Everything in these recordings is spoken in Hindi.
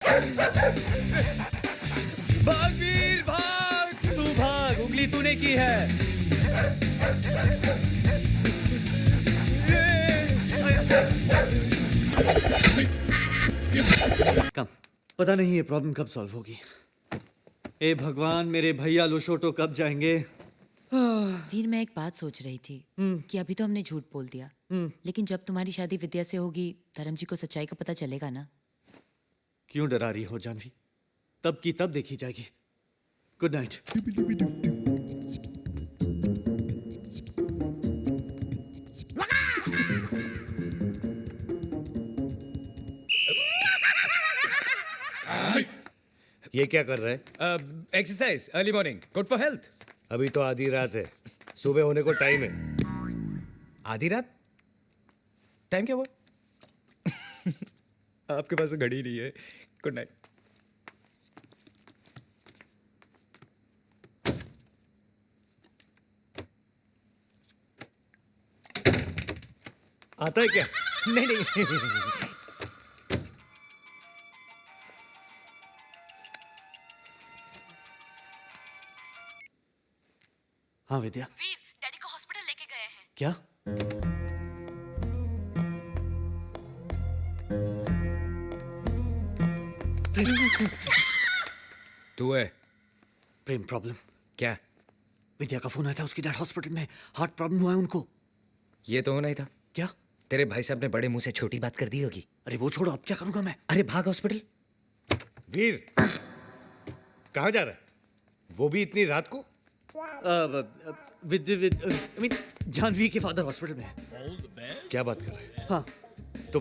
भाग वीर भाग, तू भाग, उंगली तूने की है। कम, पता नहीं ये प्रॉब्लम कब सॉल्व होगी। ए भगवान, मेरे भैया लोशोटो कब जाएंगे? फिर मैं एक बात सोच रही थी कि अभी तो हमने झूठ बोल दिया, लेकिन जब तुम्हारी शादी विद्या से होगी, धर्म जी को सच्चाई का पता चलेगा ना। क्यों डरा रही हो जानवी? तब की तब देखी जाएगी। Good night. ये क्या कर रहा है? Exercise, early morning, good for health. अभी तो आधी रात है, सुबह होने को टाइम है। आधी रात? टाइम क्या हुआ? आपके पास तो घड़ी नहीं है। Good night. आता है क्या? नहीं नहीं। हाँ विद्या। वीर, डैडी को हॉस्पिटल लेके गए हैं। क्या? तू है? प्रेम प्रॉब्लम। क्या? विद्या का फोन आया था, उसकी डैड हॉस्पिटल में, हार्ट प्रॉब्लम हुआ है उनको। ये तो होना ही था। क्या? तेरे भाई साहब ने बड़े मुंह से छोटी बात कर दी होगी। अरे वो छोड़ो, अब क्या करूंगा मैं? अरे भाग हॉस्पिटल। वीर, कहाँ जा रहा है? वो भी इतनी रात को? जानवी के फादर हॉस्पिटल में है। क्या बात कर रहे हैं? हाँ। तो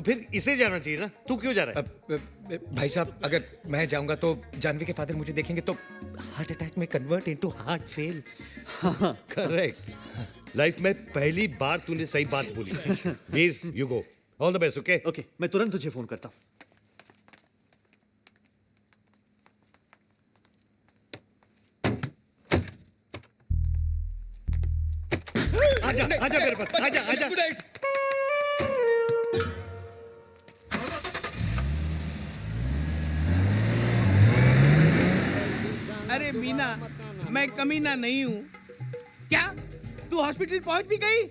फिर इसे जाना चाहिए ना, तू क्यों जा रहा है? भाई साहब, अगर मैं जाऊंगा तो जानवी के फादर मुझे देखेंगे तो हार्ट अटैक में convert into heart fail. Correct. Life में पहली बार तूने सही बात बोली। Veer, you go, all the best. Okay okay, मैं तुरंत तुझे फोन करता हूँ। आजा आजा मेरे पास, आजा आजा। Good night. अरे मीना, मैं कमीना नहीं हूँ क्या? तू हॉस्पिटल पहुंच भी गई?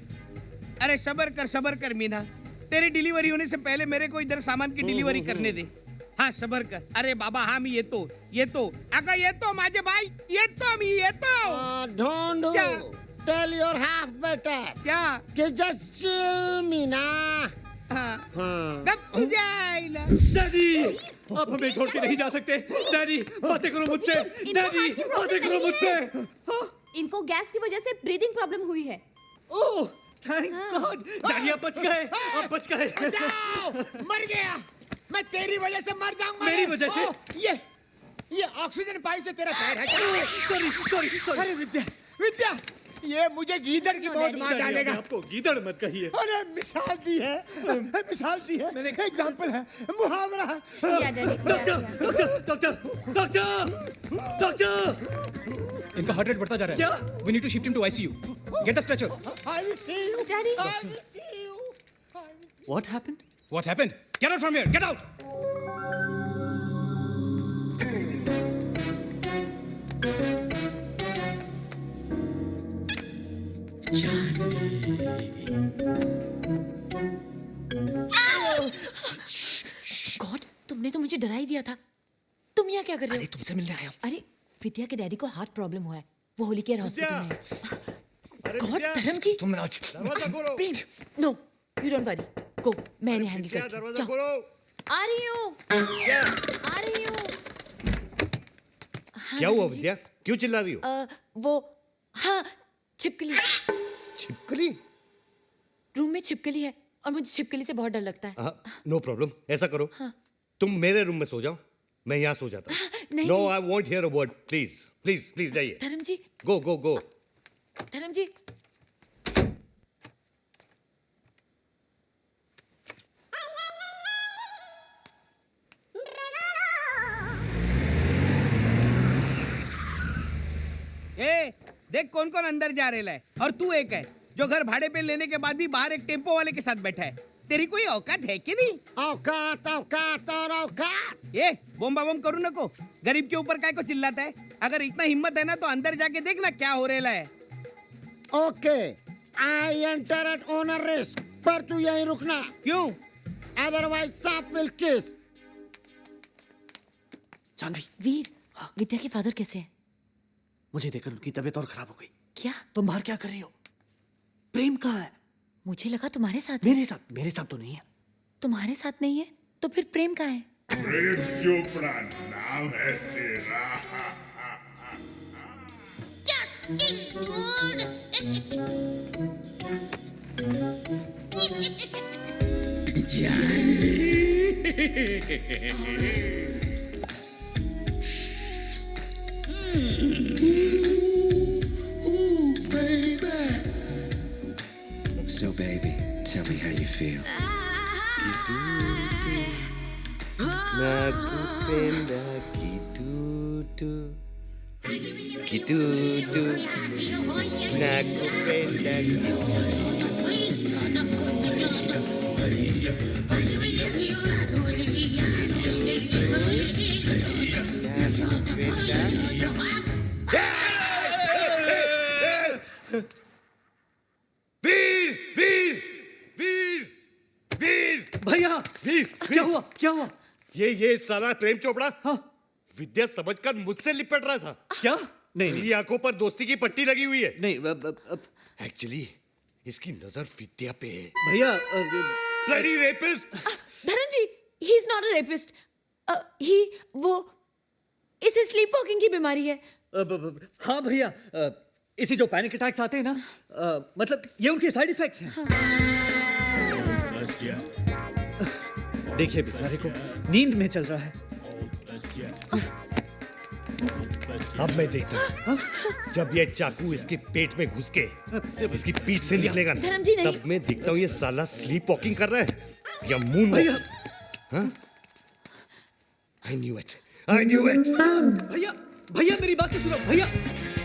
अरे सबर कर मीना, तेरी डिलीवरी होने से पहले मेरे को इधर सामान की डिलीवरी करने दे। हाँ सबर कर। अरे बाबा, हाँ मी येतो अगं येतो माझे भाई, येतो मी येतो। Don't क्या? tell your half better. क्या? कि just chill, मीना। हाँ। कब तुझे आइला? डैडी, आप हमें छोड़ के नहीं जा सकते। डैडी, बातें करो मुझसे। डैडी, बातें करो मुझसे। इनको गैस की वजह से ब्रीदिंग प्रॉब्लम हुई है। ओह, थैंक गॉड। डैडी, आप बच गए, आप बच गए। बचाओ! मर गया। मैं तेरी वजह से मर जाऊंगा। मेरी वजह से? ये ऑक्सीजन पाइप से तेरा पैर है। सॉरी। अरे विद्या, ये मुझे गीदड़ की मौत मार डालेगा। आपको गीदड़ मत कहिए। अरे मिसाल दी है। मैंने एग्जांपल है, मुहावरा है। या डैडी, डॉक्टर। इनका हार्ट रेट बढ़ता जा रहा है। क्या? We need to shift him to ICU. Get the stretcher. I will see you. Daddy. I will see you. What happened? What happened? Get out from here. Get out. God, तुमने तो मुझे डरा ही दिया था। तुम यहाँ क्या कर रहे अरे हो? तुमसे मिलने आया हूँ। अरे विद्या के डैडी को हार्ट प्रॉब्लम हुआ है, वो होली केयर हॉस्पिटल में है। गॉड, विद्या! धर्म जी। तुम आज दरवाजा खोलो। प्रेम, नो, यू डोंट वरी। गो, मैंने हैंडल क्या, करती हूँ। दरवाजा जाओ। खोलो। आ रही हूँ। हाँ, क्या हुआ धर्म जी। विद्या? क्यों चिल्ला रही हो? वो, हाँ, छिपकली। छिपकली? रूम में छिपकली है और मुझे छिपकली से बहुत डर लगता है। हाँ, नो प्रॉब्लम। ऐसा करो, तुम मेरे रूम में सो जाओ, मैं यहाँ सो जाता हूँ। नहीं, नो, नहीं। I want here a word. Please जाइए। धर्म जी, गो। धर्म जी। ए, देख कौन अंदर जा रहा है, और तू एक है जो घर भाड़े पे लेने के बाद भी बाहर एक टेम्पो वाले के साथ बैठा है। तेरी कोई औकात है कि नहीं? औकात औकात और औकात। ये बोम्बा बम करू नको, गरीब के ऊपर काय को चिल्लाता है? अगर इतना हिम्मत है ना तो अंदर जाके देखना क्या हो रहा है। Okay, I enter eight owner risk, पर तू यहीं रुकना, क्यों? अदरवाइज सांप विल किस। जानवी, वीर, विद्या के फादर कैसे हैं? मुझे देखकर उनकी तबीयत और खराब हो गई। क्या? तुम बाहर क्या कर रही हो? प्रेम कहाँ है? मुझे लगा तुम्हारे साथ है। मेरे साथ तो नहीं है। तुम्हारे साथ नहीं है तो फिर प्रेम कहाँ है? प्रेम चोपड़ा नाम है तेरा। So baby, tell me how you feel. Nakupenda kitutu, kitutu, nakupenda वीर वीर वीर वीर भैया, वीर क्या हुआ? क्या हुआ? ये साला प्रेम चोपड़ा हाँ? विद्या समझकर मुझसे लिपट रहा था। क्या? नहीं मेरी आंखों पर दोस्ती की पट्टी लगी हुई है। नहीं एक्चुअली इसकी नजर विद्या पे है। भैया, bloody rapist. Dharam ji, he is not a rapist. वो इसे स्लीप वॉकिंग की बीमारी है। हाँ भैया, इसी जो पैनिक अटैक्स आते हैं ना, मतलब ये उनके साइड इफेक्ट्स हैं। देखिए बेचारे को नींद में चल रहा है। अब मैं देखता हूँ जब ये चाकू इसके पेट में घुस के इसकी पीठ से निकलेगा ना, धर्म जी, नहीं। तब मैं देखता हूँ ये साला स्लीप वॉकिंग कर रहा है या मून भैया, I knew it, I knew it. भैया, भैया मेरी बात तो सुनो। भैया,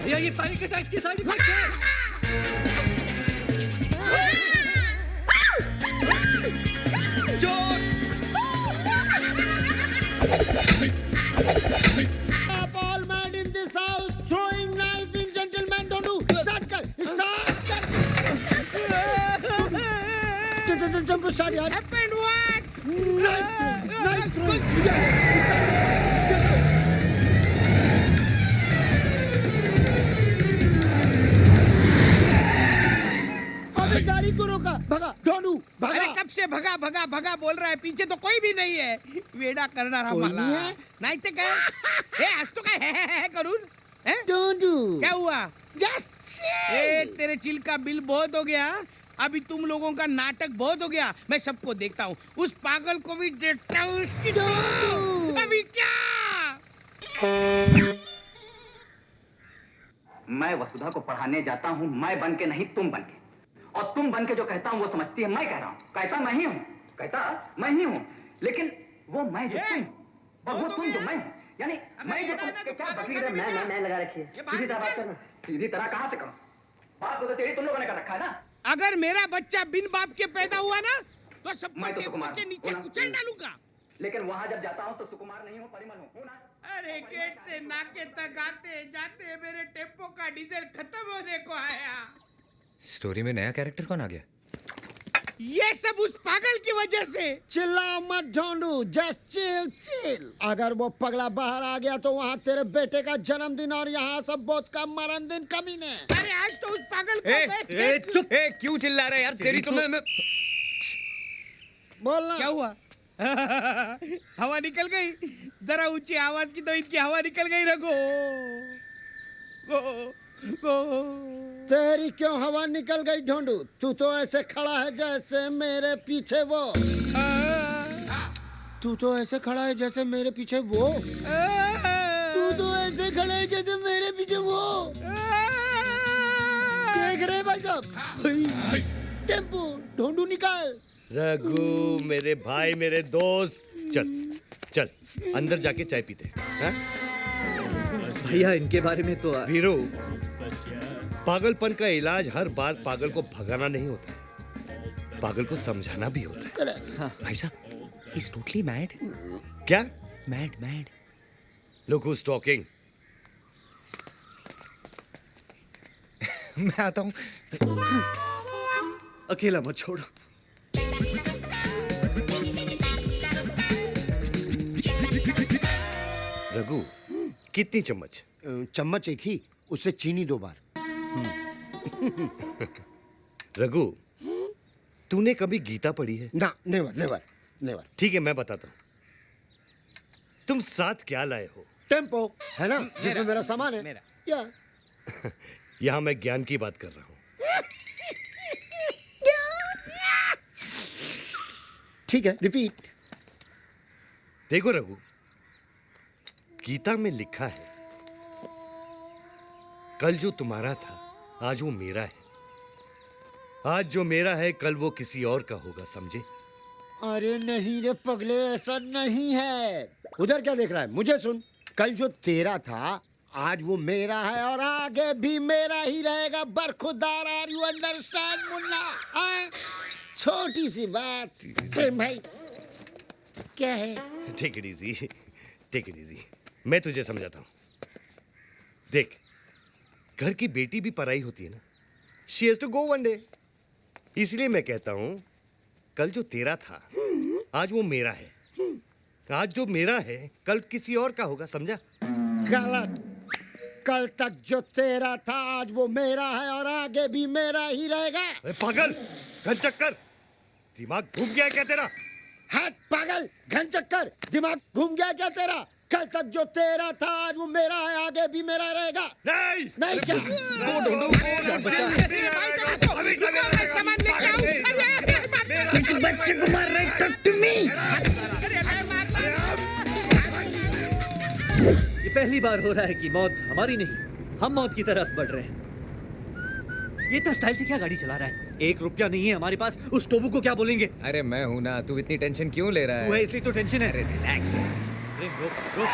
भैया ये पैनिक अटैक्स के साइड इफेक्ट्स हैं। Up all man in this house, throwing knife in gentleman don't do. Start कर, start कर। जंप स्टार्ट यार। Happened what? Knife throwing। अबे गाड़ी को रोका, भगा, डोनू, भगा। अरे कब से भगा भगा भगा बोल रहा है, पीछे तो कोई भी नहीं है। वेडा करणार आम्हाला नहीं है? नाही ते काय? हे आज तो काय है करून? हैं? डोनू। क्या हुआ? Just ए तेरे चिल का बिल बहुत हो गया। अभी तुम लोगों का नाटक बहुत हो गया। मैं सबको देखता हूँ, उस पागल को भी देखता हूँ। उसकी अभी क्या? मैं वसुधा को पढ़ाने जाता हूँ, मैं बन के नहीं तुम बन के, और तुम बन के जो कहता हूँ वो समझती है मैं कह रहा हूँ। कहता मैं ही हूँ, कहता मैं ही हूँ, लेकिन वो मैं जो तुम, और वो तुम जो मैं हूँ। यानी मैं जो तुम के क्या बकरी है, मैं लगा रखी है। सीधी तरह बात करना, सीधी तरह कहाँ से करूँ बात? तो तेरी तुम लोगों ने कर रखा है ना। अगर मेरा बच्चा बिन बाप के पैदा हुआ ना तो सबको मैं तो टेबल सुकुमार के हूँ, नीचे हूँ ना? कुचल डालूंगा। लेकिन वहां जब जाता हूँ तो सुकुमार नहीं हूँ, परिमल हूँ ना। अरे गेट से नाके तक आते जाते मेरे टेम्पो का डीजल खत्म होने को आया। स्टोरी में नया कैरेक्टर कौन आ गया? ये सब उस पागल की वजह से। चिल्लाओ मत ढोंडू, जस्ट चिल चिल। अगर वो पगला बाहर आ गया तो वहाँ तेरे बेटे का जन्मदिन और यहाँ सब बहुत का मरण दिन कमीने। अरे आज तो उस पागल को ए, चुप! ए, क्यों चिल्ला रहे यार? तेरी तुम्हें बोलना। क्या हुआ? हवा निकल गई। जरा ऊंची आवाज की तो इनकी हवा निकल गई। रखो तेरी क्यों हवा निकल गई ढोंडू? तू तो ऐसे खड़ा है जैसे मेरे पीछे वो। तू तो ऐसे खड़ा है जैसे मेरे पीछे वो। तू तो ऐसे खड़ा है जैसे मेरे पीछे वो। देख रहे भाई साहब? टेम्पो ढोंडू निकाल। रघु मेरे भाई, मेरे दोस्त, चल चल अंदर जाके चाय पीते हैं। भैया इनके बारे में तो वीरू, पागलपन का इलाज हर बार पागल को भगाना नहीं होता, पागल को समझाना भी होता है। करेक्ट। भाई साहब, ही इज टोटली मैड। क्या? Mad mad. Look who is talking. मैं आता हूँ। अकेला मत छोड़ो। रघु, कितनी चम्मच? चम्मच एक ही, उससे चीनी 2 बार। रघु, तूने कभी गीता पढ़ी है? ना, नेवर नेवर नेवर। ठीक है, मैं बताता हूँ। तुम साथ क्या लाए हो? टेम्पो है ना, जिसमें मेरा सामान है। मेरा। या यहाँ मैं ज्ञान की बात कर रहा हूँ। ठीक है, रिपीट। देखो रघु, गीता में लिखा है, कल जो तुम्हारा था आज वो मेरा है, आज जो मेरा है कल वो किसी और का होगा, समझे? अरे नहीं रे पगले, ऐसा नहीं है। उधर क्या देख रहा है? मुझे सुन। कल जो तेरा था आज वो मेरा है और आगे भी मेरा ही रहेगा। बरखुरदार, आर यू अंडरस्टैंड मुन्ना? हाँ? छोटी सी बात। प्रेम भाई क्या है? Take it easy, take it easy. मैं तुझे समझाता हूँ। देख, घर की बेटी भी पराई होती है ना। She has to go one day. इसलिए मैं कहता हूँ, कल जो तेरा था आज वो मेरा है, आज जो मेरा है कल किसी और का होगा, समझा? गलत। कल तक जो तेरा था आज वो मेरा है और आगे भी मेरा ही रहेगा। अरे पागल, घन चक्कर, दिमाग घूम गया क्या तेरा? हट पागल, घन चक्कर, दिमाग घूम गया क्या तेरा? कल तक जो तेरा था आज वो मेरा है, आगे भी मेरा रहेगा। नहीं, नहीं क्या? सामान लेके आओ। इस बच्चे को मार रहे हैं, talk to me। ये पहली बार हो रहा है कि मौत हमारी नहीं, हम मौत की तरफ बढ़ रहे हैं। ये इतना स्टाइल से क्या गाड़ी चला रहा है? 1 रुपया नहीं है हमारे पास, उस टोबू को क्या बोलेंगे? अरे मैं हूं ना, तू इतनी टेंशन क्यों ले रहा तू है है? इसलिए तो टेंशन है। रिलैक्स। अरे रोक रोक।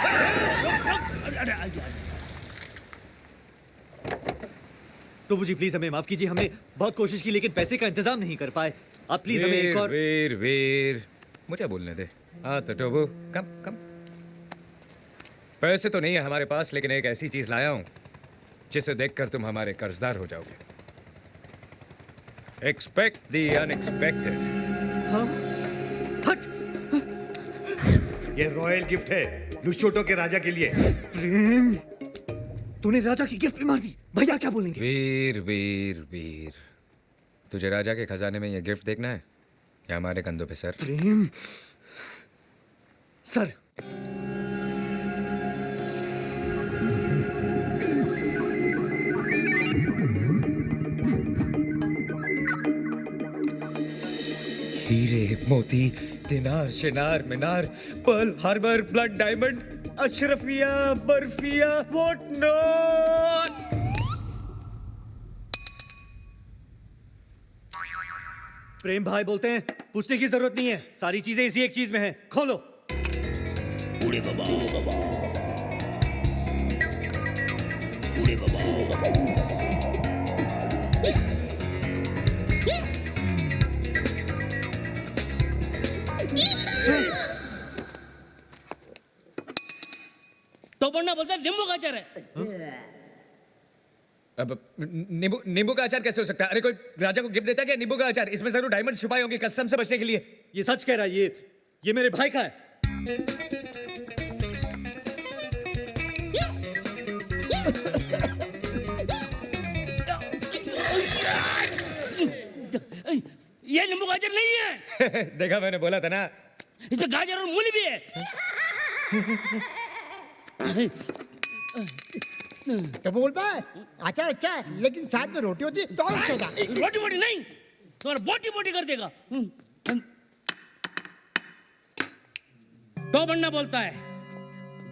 टोबू जी प्लीज हमें माफ कीजिए, हमने बहुत कोशिश की लेकिन पैसे का इंतजाम नहीं कर पाए। आप प्लीज हमें एक और। वीर वीर, मुझे बोलने दे। हाँ तो टोबू, कम कम। पैसे तो नहीं है हमारे पास, लेकिन एक ऐसी चीज लाया हूं जिसे देखकर तुम हमारे कर्जदार हो जाओगे। Expect the unexpected. हाँ? हट। ये रॉयल गिफ्ट है लुशोटो के राजा के लिए। प्रेम, तूने राजा की गिफ्ट भी मार दी। भैया क्या बोलेंगे? वीर वीर वीर, तुझे राजा के खजाने में ये गिफ्ट देखना है या हमारे कंधों पे सर? प्रेम सर। हीरे मोती दिनार शिनार मीनार पर्ल हार्बर ब्लड डायमंड अशरफिया बर्फिया व्हाट नॉट। प्रेम भाई बोलते हैं पूछने की जरूरत नहीं है, सारी चीजें इसी एक चीज में है, खोलो। तो बनना बोलता है नींबू का अचार है। अब नींबू नींबू का अचार कैसे हो सकता है? अरे कोई राजा को गिफ्ट देता है क्या नींबू का अचार? इसमें जरूर डायमंड छुपाए होंगे कस्टम से बचने के लिए। ये सच कह रहा है, ये मेरे भाई का है। ये नींबू गाजर नहीं है। देखा, मैंने बोला था ना। इसमें गाजर और मूली भी है। तो बोलता है अच्छा अच्छा है, लेकिन साथ में रोटी होती तो और अच्छा था। रोटी बोटी नहीं, तुम्हारा बोटी बोटी कर देगा। तो बनना बोलता है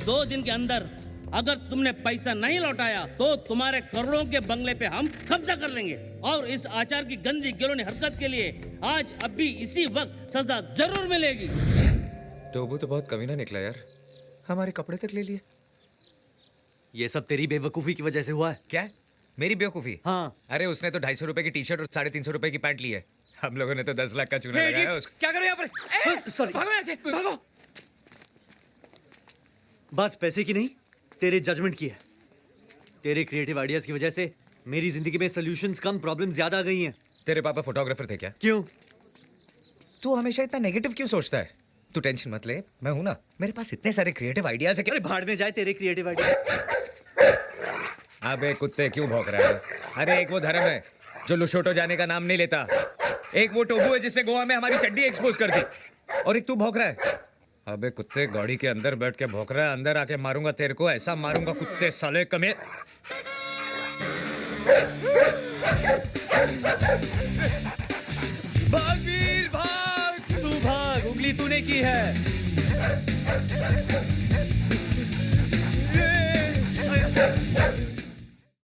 2 दिन के अंदर अगर तुमने पैसा नहीं लौटाया तो तुम्हारे करोड़ों के बंगले पे हम कब्जा कर लेंगे, और इस आचार की गंदी गिलोनी हरकत के लिए आज अभी इसी वक्त सजा जरूर मिलेगी। टोबू तो बहुत कमीना निकला यार, हमारे कपड़े तक ले लिए। ये सब तेरी बेवकूफी की वजह से हुआ है। क्या? मेरी बेवकूफी? हाँ। अरे उसने तो 250 रुपए की टी शर्ट और 350 रुपए की पैंट ली है। हम लोगों ने तो 10 लाख का चूना लगाया उसको। क्या करो यहाँ पर? सॉरी, भागो यहाँ से, भागो। बात पैसे की नहीं, तेरे जजमेंट की है। तेरे क्रिएटिव आइडियाज की वजह से मेरी जिंदगी में सॉल्यूशंस कम, प्रॉब्लम्स ज्यादा आ गई हैं। तेरे पापा फोटोग्राफर थे क्या? क्यों? तू हमेशा इतना नेगेटिव क्यों सोचता है? तू टेंशन मत ले, मैं हूं ना, मेरे पास इतने सारे क्रिएटिव आइडियाज है कि। अरे भाड़ में जाए तेरे क्रिएटिव आइडिया। अबे कुत्ते क्यों भौंक रहा है? अरे एक वो धर्म है जो लुशोटो जाने का नाम नहीं लेता, एक वो टोबू है जिसने गोवा में हमारी चड्डी एक्सपोज कर दी, और एक तू भौंक रहा है। अबे कुत्ते, गाड़ी के अंदर बैठ के भौंक रहा है, अंदर आके मारूंगा तेरे को, ऐसा मारूंगा कुत्ते साले कमे। भाग वीर भाग, तू भाग, उंगली तूने की है।